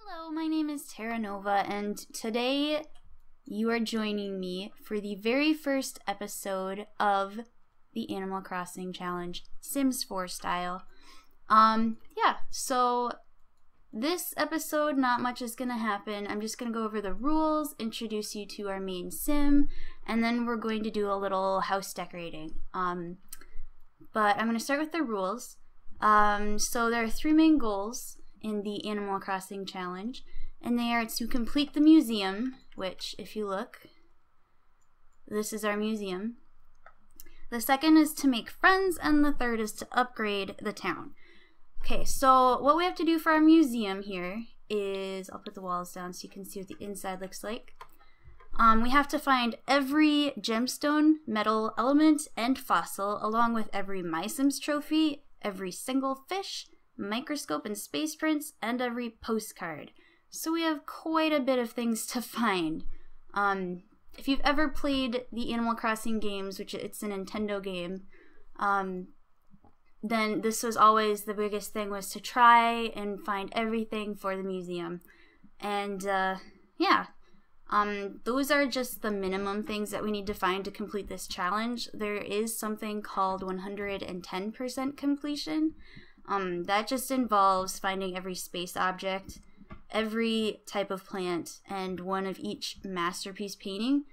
Hello, my name is Terra Nova, and today you are joining me for the very first episode of the Animal Crossing Challenge, Sims 4 style. So this episode, not much is going to happen. I'm just going to go over the rules, introduce you to our main sim, and then we're going to do a little house decorating. But I'm going to start with the rules. So there are three main goals in the Animal Crossing Challenge, and they are to complete the museum, which, if you look, this is our museum. The second is to make friends, and the third is to upgrade the town. Okay, so what we have to do for our museum here is, I'll put the walls down so you can see what the inside looks like. We have to find every gemstone, metal, element, and fossil, along with every My Sims trophy, every single fish, microscope and space prints, and every postcard. So we have quite a bit of things to find. If you've ever played the Animal Crossing games, which it's a Nintendo game, then this was always the biggest thing, was to try and find everything for the museum. And those are just the minimum things that we need to find to complete this challenge. There is something called 110% completion. That just involves finding every space object, every type of plant, and one of each masterpiece painting,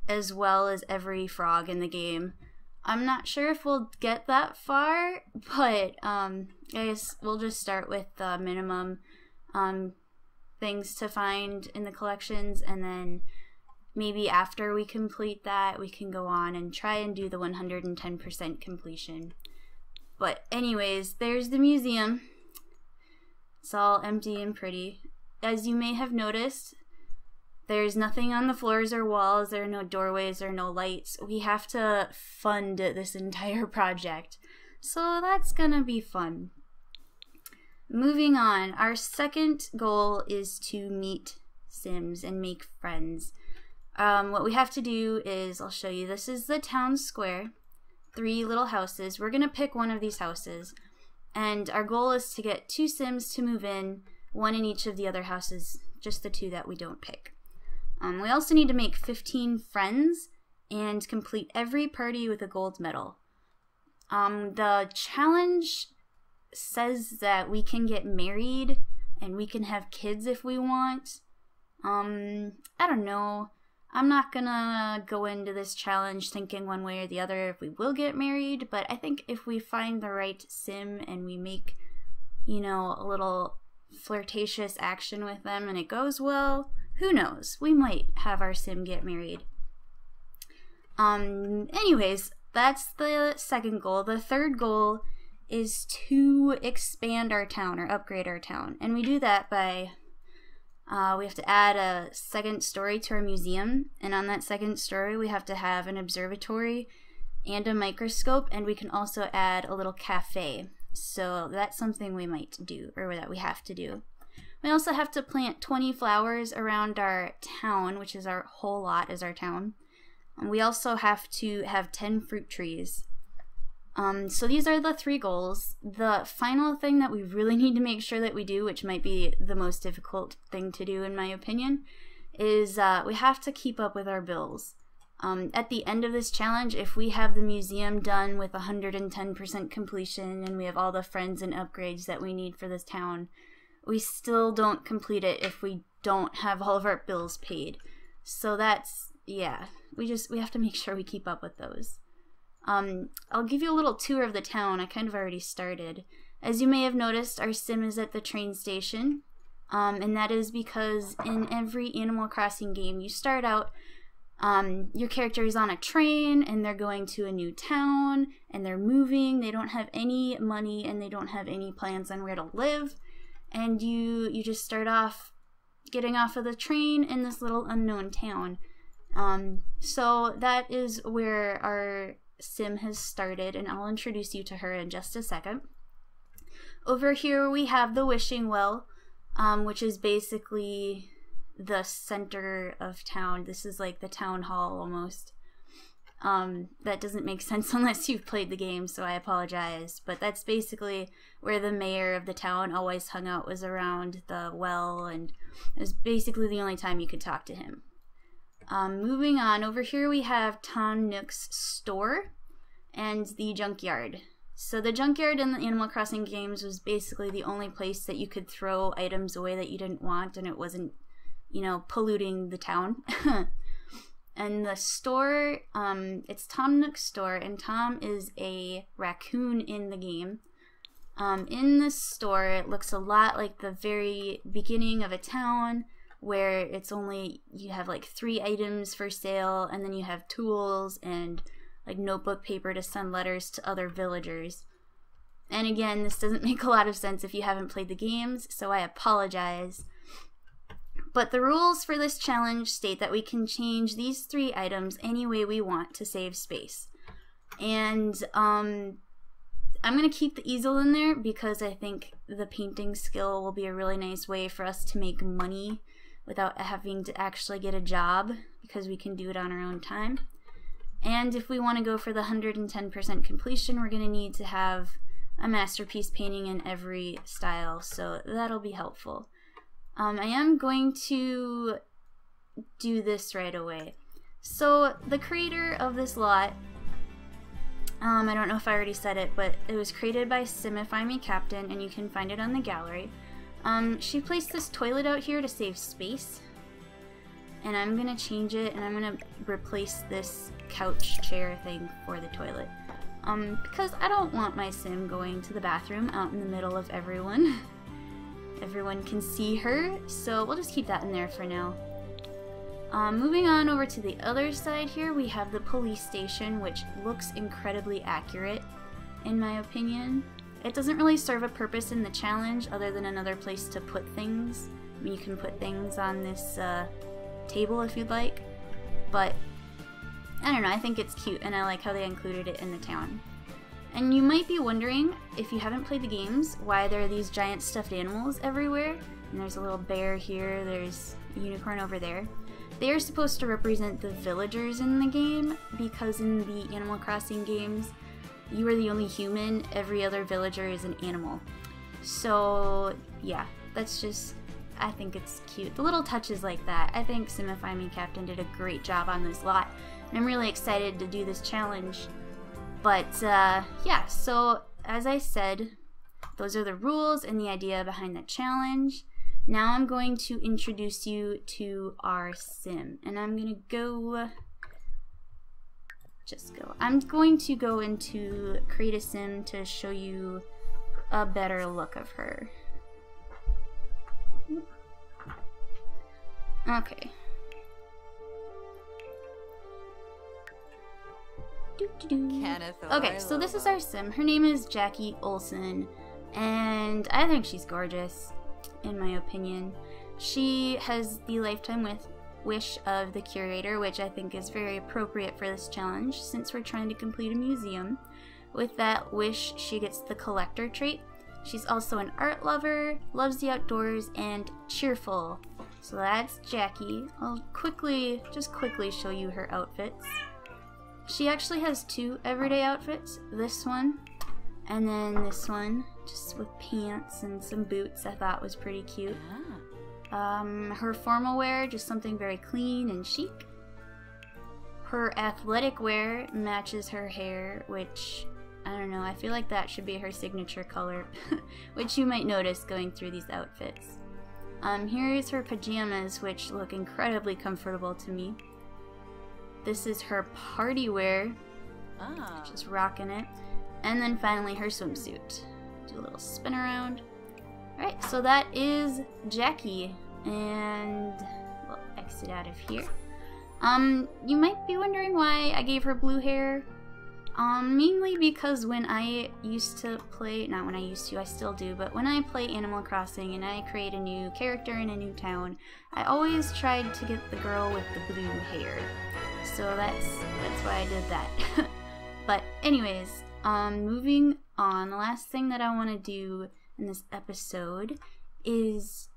as well as every frog in the game. I'm not sure if we'll get that far, but I guess we'll just start with the minimum things to find in the collections, and then maybe after we complete that, we can go on and try and do the 110% completion. But anyways, there's the museum. It's all empty and pretty. As you may have noticed, there's nothing on the floors or walls. There are no doorways or no lights. We have to fund this entire project, so that's gonna be fun. Moving on, our second goal is to meet Sims and make friends. What we have to do is, I'll show you, this is the town square. 3 little houses. We're gonna pick one of these houses, and our goal is to get 2 Sims to move in, 1 in each of the other houses, just the 2 that we don't pick. We also need to make 15 friends and complete every party with a gold medal. The challenge says that we can get married and we can have kids if we want. I don't know. I'm not gonna go into this challenge thinking one way or the other if we will get married, but I think if we find the right sim and we make, you know, a little flirtatious action with them and it goes well, who knows? We might have our sim get married. Anyways, that's the second goal. The third goal is to expand our town or upgrade our town, and we do that by we have to add a second story to our museum, and on that second story we have to have an observatory and a microscope, and we can also add a little cafe. So that's something we might do, or that we have to do. We also have to plant 20 flowers around our town, which is our whole lot is our town. And we also have to have 10 fruit trees. So these are the 3 goals. The final thing that we really need to make sure that we do, which might be the most difficult thing to do in my opinion, is we have to keep up with our bills. At the end of this challenge, if we have the museum done with 110% completion and we have all the friends and upgrades that we need for this town, we still don't complete it if we don't have all of our bills paid. So that's, yeah, we have to make sure we keep up with those. I'll give you a little tour of the town. I kind of already started. As you may have noticed, our sim is at the train station, and that is because in every Animal Crossing game you start out, your character is on a train and they're going to a new town and they're moving. They don't have any money and they don't have any plans on where to live, and you just start off getting off of the train in this little unknown town. So that is where our sim has started, and I'll introduce you to her in just a second. Over here we have the wishing well, which is basically the center of town. This is like the town hall almost. That doesn't make sense unless you've played the game, so I apologize. But that's basically where the mayor of the town always hung out, was around the well, and it was basically the only time you could talk to him. Moving on, over here we have Tom Nook's store and the junkyard. So the junkyard in the Animal Crossing games was basically the only place that you could throw items away that you didn't want, and it wasn't, you know, polluting the town. And the store, it's Tom Nook's store, and Tom is a raccoon in the game. In the store, it looks a lot like the very beginning of a town, where it's only, you have like 3 items for sale, and then you have tools and like notebook paper to send letters to other villagers. And again, this doesn't make a lot of sense if you haven't played the games, so I apologize. But the rules for this challenge state that we can change these 3 items any way we want to save space. And I'm going to keep the easel in there because I think the painting skill will be a really nice way for us to make money without having to actually get a job, because we can do it on our own time. And if we want to go for the 110% completion, we're going to need to have a masterpiece painting in every style, so that'll be helpful. I am going to do this right away. So the creator of this lot, I don't know if I already said it, but it was created by Simify Me Captain, and you can find it on the gallery. She placed this toilet out here to save space, and I'm gonna change it, and I'm gonna replace this couch chair thing for the toilet. Because I don't want my sim going to the bathroom out in the middle of everyone. Everyone can see her, so we'll just keep that in there for now. Moving on over to the other side here, we have the police station, which looks incredibly accurate, in my opinion. It doesn't really serve a purpose in the challenge other than another place to put things. I mean, you can put things on this table if you'd like, but I don't know, I think it's cute, and I like how they included it in the town. And you might be wondering, if you haven't played the games, why there are these giant stuffed animals everywhere. And there's a little bear here, there's a unicorn over there. They are supposed to represent the villagers in the game, because in the Animal Crossing games, you are the only human, every other villager is an animal. So yeah, that's just, I think it's cute. The little touches like that. I think Simify Me Captain did a great job on this lot, and I'm really excited to do this challenge. But yeah, so as I said, those are the rules and the idea behind the challenge. Now I'm going to introduce you to our sim, and I'm going to go, I'm going to go into create a sim to show you a better look of her. Okay. Okay, so this is our sim. Her name is Jackie Olsen, and I think she's gorgeous, in my opinion. She has the lifetime wish of the curator, which I think is very appropriate for this challenge since we're trying to complete a museum. With that wish, she gets the collector trait. She's also an art lover, loves the outdoors, and cheerful. So that's Jackie. I'll just quickly show you her outfits. She actually has 2 everyday outfits. This one, and then this one, just with pants and some boots. I thought was pretty cute. Her formal wear, just something very clean and chic. Her athletic wear matches her hair, which, I don't know, I feel like that should be her signature color, which you might notice going through these outfits. Here's her pajamas, which look incredibly comfortable to me. This is her party wear, just rocking it. And then finally her swimsuit. Do a little spin around. Alright, so that is Jackie, and we'll exit out of here. You might be wondering why I gave her blue hair. Mainly because when I used to play, not when I used to, I still do, but when I play Animal Crossing and I create a new character in a new town, I always tried to get the girl with the blue hair. So that's why I did that. But anyways, moving on, the last thing that I want to do in this episode is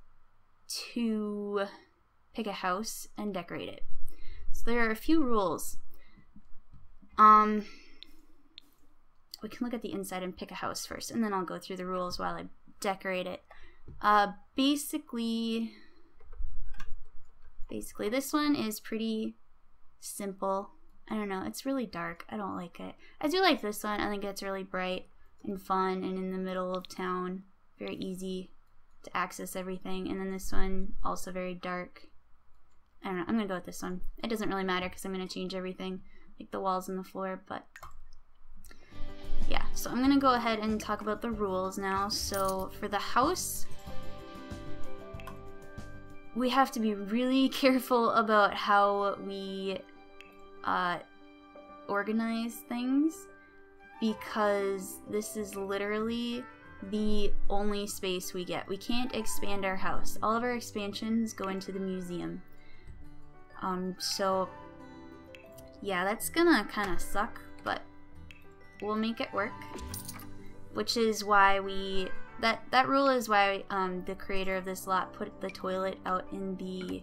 to pick a house and decorate it. So there are a few rules. We can look at the inside and pick a house first, and then I'll go through the rules while I decorate it. Basically this one is pretty simple. I don't know, it's really dark. I don't like it. I do like this one. I think it's really bright and fun and in the middle of town. Very easy to access everything. And then this one, also very dark. I don't know, I'm gonna go with this one. It doesn't really matter because I'm gonna change everything, like the walls and the floor, but yeah. So I'm gonna go ahead and talk about the rules now. So for the house, we have to be really careful about how we organize things, because this is literally the only space we get. We can't expand our house. All of our expansions go into the museum. So yeah, that's gonna kind of suck, but we'll make it work. Which is why that rule is why the creator of this lot put the toilet out in the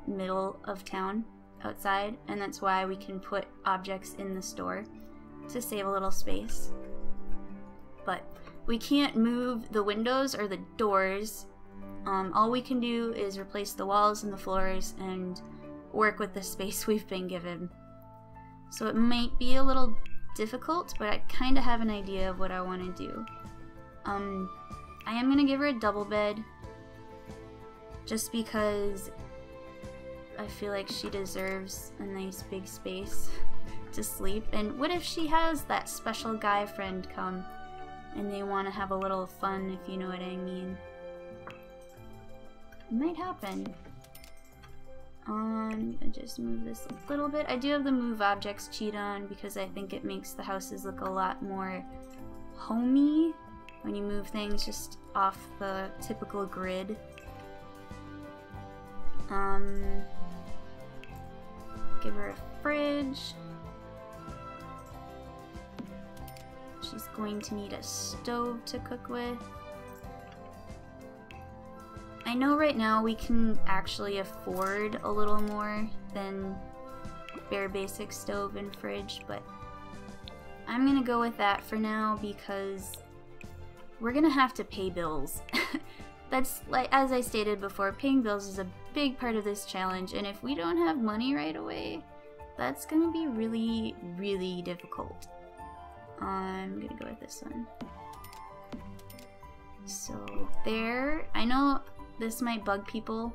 middle of town, outside, and that's why we can put objects in the store to save a little space. But we can't move the windows or the doors. All we can do is replace the walls and the floors and work with the space we've been given. So it might be a little difficult, but I kind of have an idea of what I want to do. I am going to give her a double bed, just because I feel like she deserves a nice big space to sleep. And what if she has that special guy friend come and they want to have a little fun, if you know what I mean? It might happen. I'm gonna just move this a little bit. I do have the move objects cheat on because I think it makes the houses look a lot more homey when you move things just off the typical grid. Give her a fridge. She's going to need a stove to cook with. I know right now we can actually afford a little more than bare basic stove and fridge, but I'm gonna go with that for now because we're gonna have to pay bills. That's, like, as I stated before, paying bills is a big part of this challenge, and if we don't have money right away, that's gonna be really, really difficult. I'm gonna go with this one. So there, I know this might bug people,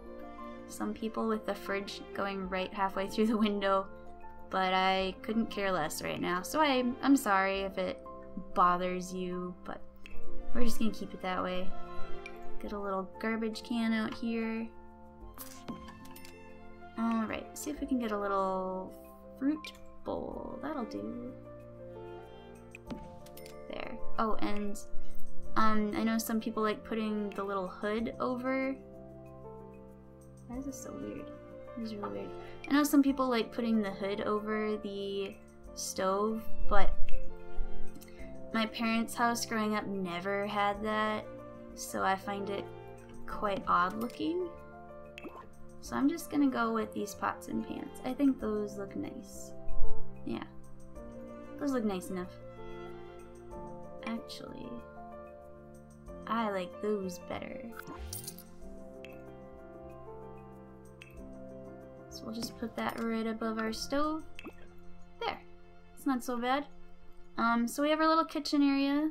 some people, with the fridge going right halfway through the window, but I couldn't care less right now, so I'm sorry if it bothers you, but we're just gonna keep it that way. Get a little garbage can out here. Alright, see if we can get a little fruit bowl. That'll do. There. Oh, and I know some people like putting the little hood over. Why is this so weird? This is really weird. I know some people like putting the hood over the stove, but my parents' house growing up never had that, so I find it quite odd looking. So I'm just gonna go with these pots and pans. I think those look nice. Yeah, those look nice enough. Actually, I like those better. So we'll just put that right above our stove. There, it's not so bad. So we have our little kitchen area.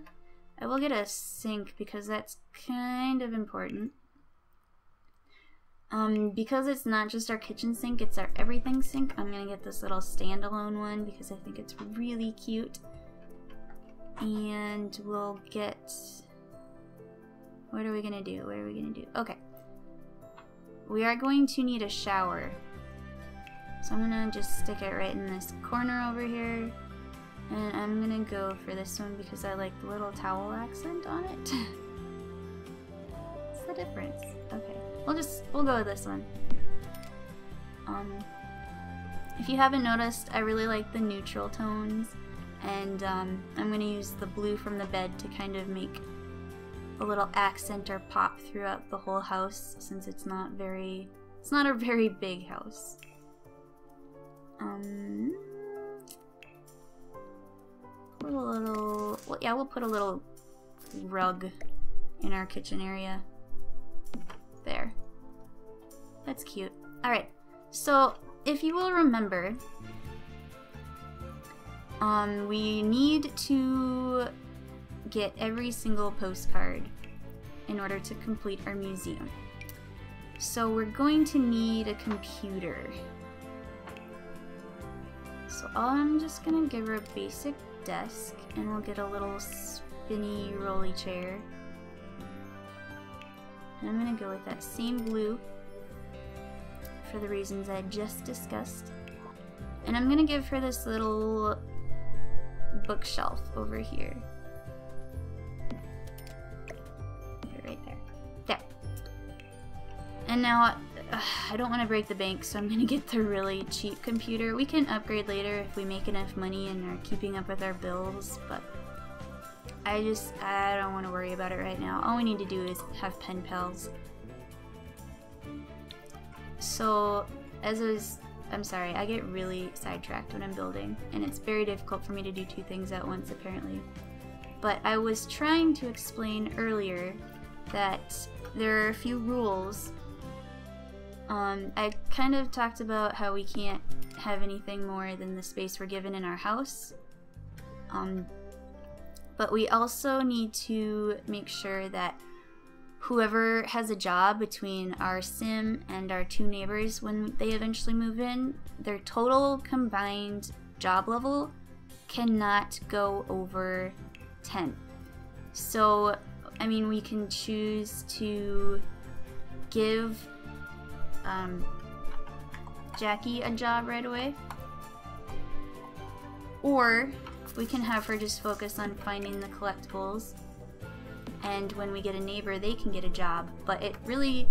I will get a sink because that's kind of important. Because it's not just our kitchen sink, it's our everything sink, I'm gonna get this little standalone one because I think it's really cute. And we'll get... What are we gonna do? What are we gonna do? Okay. We are going to need a shower. So I'm gonna just stick it right in this corner over here. And I'm gonna go for this one because I like the little towel accent on it. What's the difference? Okay. We'll go with this one. If you haven't noticed, I really like the neutral tones, and I'm gonna use the blue from the bed to kind of make a little accent or pop throughout the whole house, since it's not a very big house. put a little, well, yeah, we'll put a little rug in our kitchen area. There. That's cute. Alright, so if you will remember, we need to get every single postcard in order to complete our museum. So we're going to need a computer. So I'm just gonna give her a basic desk, and we'll get a little spinny rolly chair. And I'm gonna go with that same blue for the reasons I just discussed. And I'm gonna give her this little bookshelf over here. Put it right there. There. And now, I don't want to break the bank, so I'm gonna get the really cheap computer. We can upgrade later if we make enough money and are keeping up with our bills, but I don't want to worry about it right now. All we need to do is have pen pals. So, I'm sorry, I get really sidetracked when I'm building, and it's very difficult for me to do two things at once, apparently. But I was trying to explain earlier that there are a few rules. I kind of talked about how we can't have anything more than the space we're given in our house. But we also need to make sure that whoever has a job between our sim and our two neighbors when they eventually move in, their total combined job level cannot go over 10. So, I mean, we can choose to give Jackie a job right away, or we can have her just focus on finding the collectibles, and when we get a neighbor they can get a job. But it really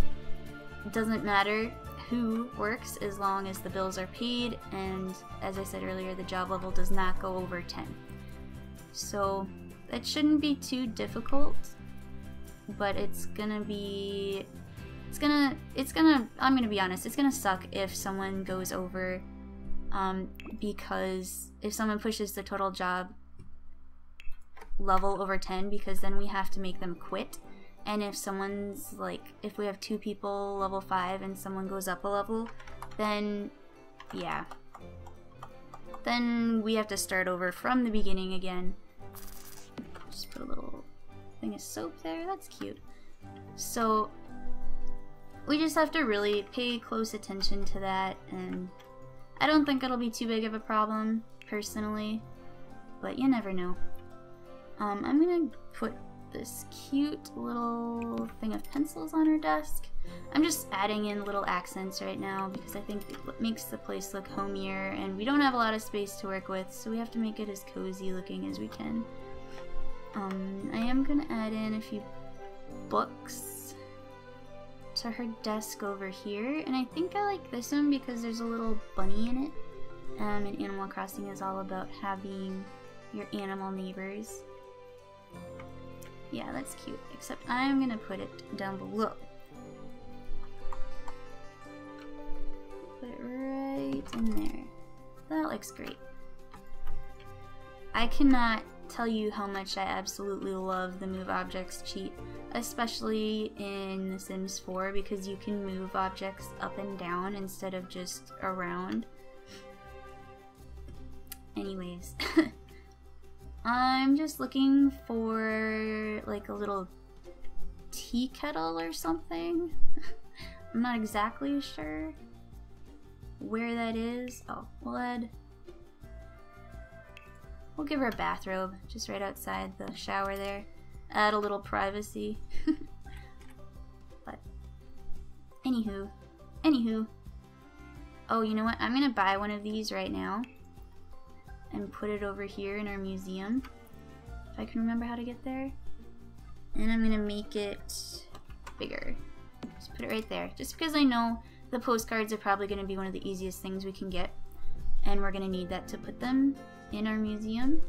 doesn't matter who works as long as the bills are paid, and as I said earlier, the job level does not go over 10. So that shouldn't be too difficult, but I'm gonna be honest, it's gonna suck if someone goes over, because if someone pushes the total job level over 10, because then we have to make them quit. And if someone's like, if we have two people level 5 and someone goes up a level, then yeah, then we have to start over from the beginning again. Just put a little thing of soap there, that's cute. So we just have to really pay close attention to that, and I don't think it'll be too big of a problem, personally, but you never know. I'm gonna put this cute little thing of pencils on her desk. I'm just adding in little accents right now because I think it makes the place look homier, and we don't have a lot of space to work with, so we have to make it as cozy looking as we can. I am gonna add in a few books to her desk over here, and I think I like this one because there's a little bunny in it, and Animal Crossing is all about having your animal neighbors. Yeah, that's cute, except I'm gonna put it down below. Put it right in there. That looks great. I cannot tell you how much I absolutely love the move objects cheat, especially in The Sims 4, because you can move objects up and down instead of just around. Anyways, I'm just looking for like a little tea kettle or something. I'm not exactly sure where that is. Oh, we'll give her a bathrobe just right outside the shower there. Add a little privacy. But anywho. Oh, you know what? I'm gonna buy one of these right now and put it over here in our museum, if I can remember how to get there. And I'm gonna make it bigger. Just put it right there, just because I know the postcards are probably gonna be one of the easiest things we can get, and we're gonna need that to put them in our museum.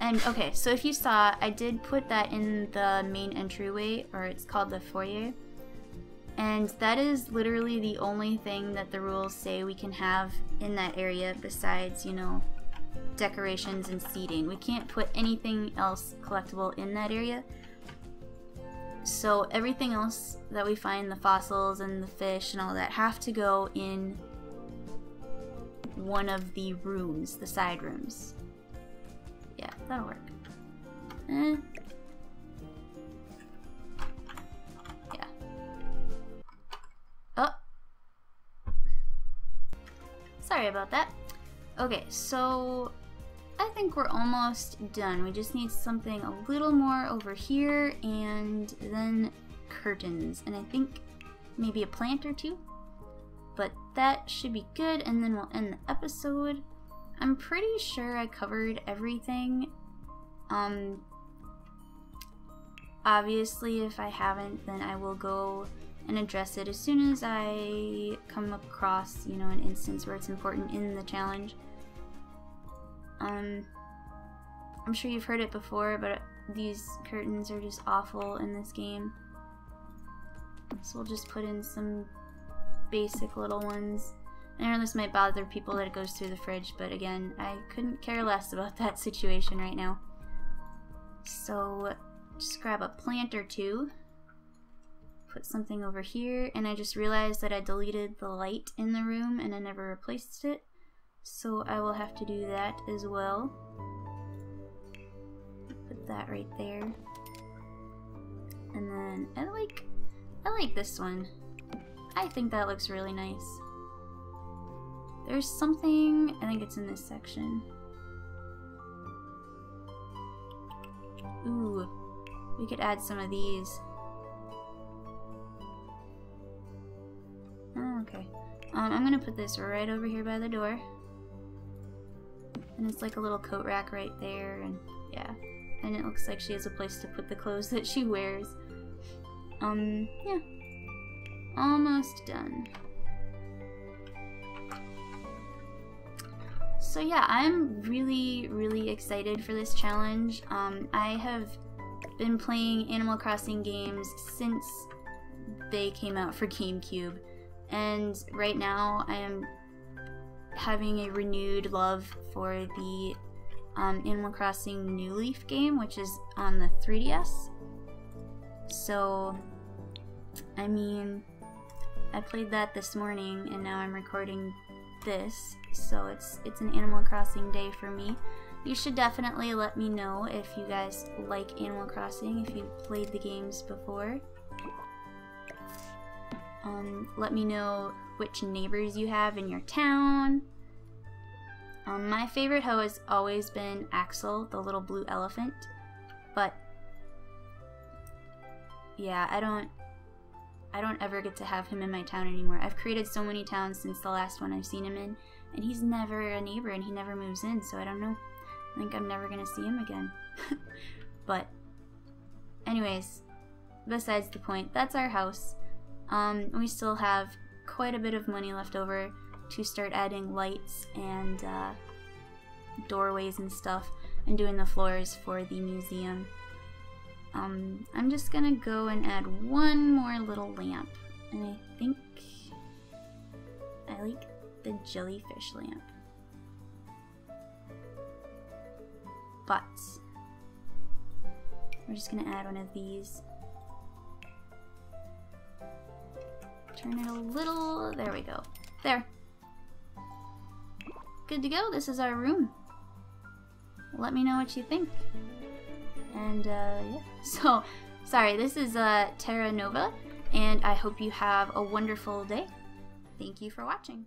And okay, so if you saw, I did put that in the main entryway, or it's called the foyer, and that is literally the only thing that the rules say we can have in that area besides, you know, decorations and seating. We can't put anything else collectible in that area. So everything else that we find, the fossils and the fish and all that, have to go in one of the rooms, the side rooms. Yeah, that'll work. Yeah. Oh. Sorry about that. Okay, so I think we're almost done. We just need something a little more over here and then curtains. And I think maybe a plant or two. But that should be good, and then we'll end the episode. I'm pretty sure I covered everything. Obviously, if I haven't, then I will go and address it as soon as I come across, you know, an instance where it's important in the challenge. I'm sure you've heard it before, but these curtains are just awful in this game. So we'll just put in some basic little ones. I know this might bother people that it goes through the fridge, but again, I couldn't care less about that situation right now. So just grab a plant or two, put something over here, and I just realized that I deleted the light in the room and I never replaced it, so I will have to do that as well. Put that right there. And then I like this one. I think that looks really nice. There's something, I think it's in this section. Ooh, we could add some of these. Oh, okay. I'm gonna put this right over here by the door. And it's like a little coat rack right there, and yeah. And it looks like she has a place to put the clothes that she wears. Yeah. Almost done. So yeah, I'm really excited for this challenge. I have been playing Animal Crossing games since they came out for GameCube, and right now I am having a renewed love for the Animal Crossing New Leaf game, which is on the 3DS. So, I mean, I played that this morning, and now I'm recording this, so it's an Animal Crossing day for me. You should definitely let me know if you guys like Animal Crossing, if you've played the games before. Let me know which neighbors you have in your town. My favorite hoe has always been Axel, the little blue elephant, but yeah, I don't ever get to have him in my town anymore. I've created so many towns since the last one I've seen him in, and he's never a neighbor and he never moves in, so I don't know. I think I'm never gonna see him again. But anyways, besides the point, that's our house. We still have quite a bit of money left over to start adding lights and doorways and stuff, and doing the floors for the museum. I'm just gonna go and add one more little lamp, and I think I like the jellyfish lamp. But we're just gonna add one of these. Turn it a little, there we go. There. Good to go, this is our room. Let me know what you think. And yeah, so sorry, this is Terra Nova, and I hope you have a wonderful day. Thank you for watching.